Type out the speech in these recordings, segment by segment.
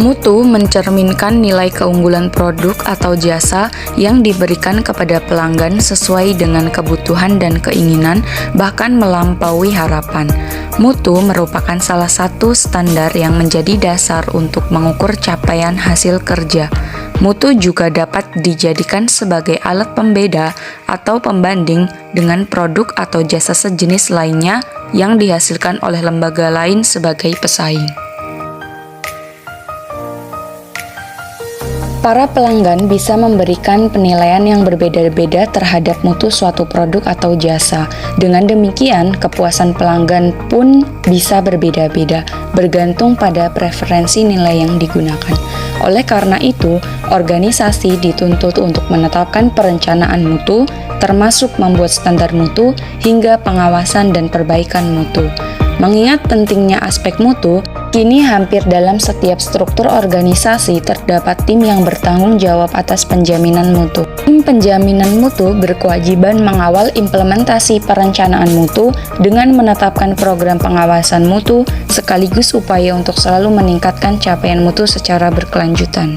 Mutu mencerminkan nilai keunggulan produk atau jasa yang diberikan kepada pelanggan sesuai dengan kebutuhan dan keinginan, bahkan melampaui harapan. Mutu merupakan salah satu standar yang menjadi dasar untuk mengukur capaian hasil kerja. Mutu juga dapat dijadikan sebagai alat pembeda atau pembanding dengan produk atau jasa sejenis lainnya yang dihasilkan oleh lembaga lain sebagai pesaing. Para pelanggan bisa memberikan penilaian yang berbeda-beda terhadap mutu suatu produk atau jasa. Dengan demikian, kepuasan pelanggan pun bisa berbeda-beda, bergantung pada preferensi nilai yang digunakan. Oleh karena itu, organisasi dituntut untuk menetapkan perencanaan mutu, termasuk membuat standar mutu hingga pengawasan dan perbaikan mutu. Mengingat pentingnya aspek mutu, kini hampir dalam setiap struktur organisasi terdapat tim yang bertanggung jawab atas penjaminan mutu. Tim penjaminan mutu berkewajiban mengawal implementasi perencanaan mutu dengan menetapkan program pengawasan mutu sekaligus upaya untuk selalu meningkatkan capaian mutu secara berkelanjutan.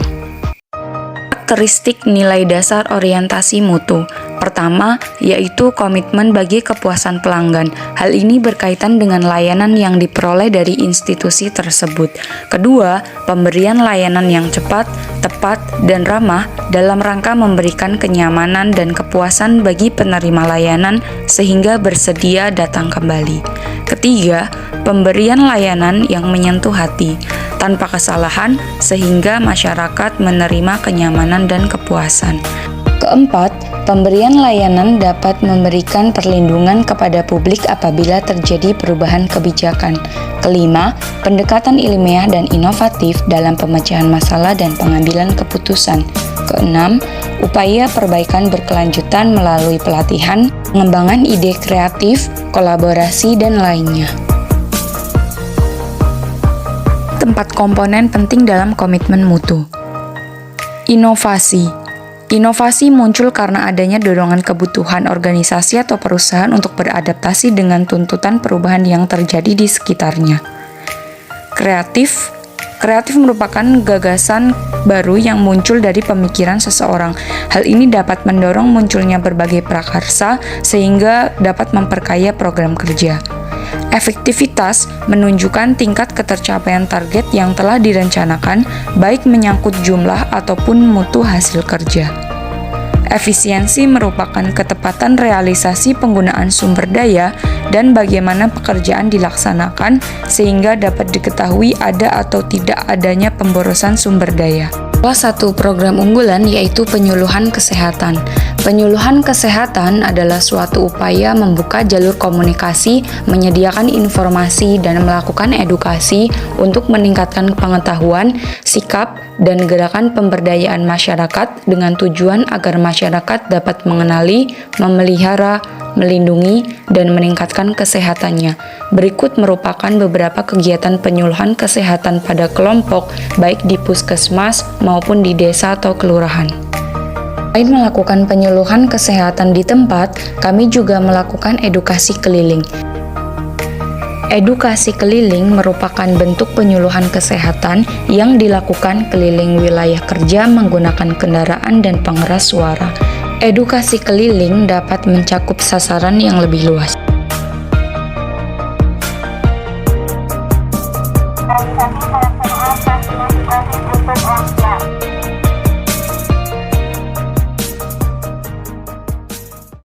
Karakteristik nilai dasar orientasi mutu. Pertama, yaitu komitmen bagi kepuasan pelanggan. Hal ini berkaitan dengan layanan yang diperoleh dari institusi tersebut. Kedua, pemberian layanan yang cepat, tepat, dan ramah dalam rangka memberikan kenyamanan dan kepuasan bagi penerima layanan sehingga bersedia datang kembali. Ketiga, pemberian layanan yang menyentuh hati, tanpa kesalahan sehingga masyarakat menerima kenyamanan dan kepuasan. Keempat, pemberian layanan dapat memberikan perlindungan kepada publik apabila terjadi perubahan kebijakan. Kelima, pendekatan ilmiah dan inovatif dalam pemecahan masalah dan pengambilan keputusan. Keenam, upaya perbaikan berkelanjutan melalui pelatihan, pengembangan ide kreatif, kolaborasi, dan lainnya. Empat komponen penting dalam komitmen mutu. Inovasi. Inovasi muncul karena adanya dorongan kebutuhan organisasi atau perusahaan untuk beradaptasi dengan tuntutan perubahan yang terjadi di sekitarnya. Kreatif. Kreatif merupakan gagasan baru yang muncul dari pemikiran seseorang. Hal ini dapat mendorong munculnya berbagai prakarsa sehingga dapat memperkaya program kerja. Efektivitas menunjukkan tingkat ketercapaian target yang telah direncanakan, baik menyangkut jumlah ataupun mutu hasil kerja. Efisiensi merupakan ketepatan realisasi penggunaan sumber daya dan bagaimana pekerjaan dilaksanakan sehingga dapat diketahui ada atau tidak adanya pemborosan sumber daya. Salah satu program unggulan yaitu penyuluhan kesehatan. Penyuluhan kesehatan adalah suatu upaya membuka jalur komunikasi, menyediakan informasi, dan melakukan edukasi untuk meningkatkan pengetahuan, sikap, dan gerakan pemberdayaan masyarakat dengan tujuan agar masyarakat dapat mengenali, memelihara, melindungi, dan meningkatkan kesehatannya. Berikut merupakan beberapa kegiatan penyuluhan kesehatan pada kelompok, baik di puskesmas maupun di desa atau kelurahan. Selain melakukan penyuluhan kesehatan di tempat, kami juga melakukan edukasi keliling. Edukasi keliling merupakan bentuk penyuluhan kesehatan yang dilakukan keliling wilayah kerja menggunakan kendaraan dan pengeras suara. Edukasi keliling dapat mencakup sasaran yang lebih luas. Realisasi pelaksanaan vaksinasi COVID untuk lansia.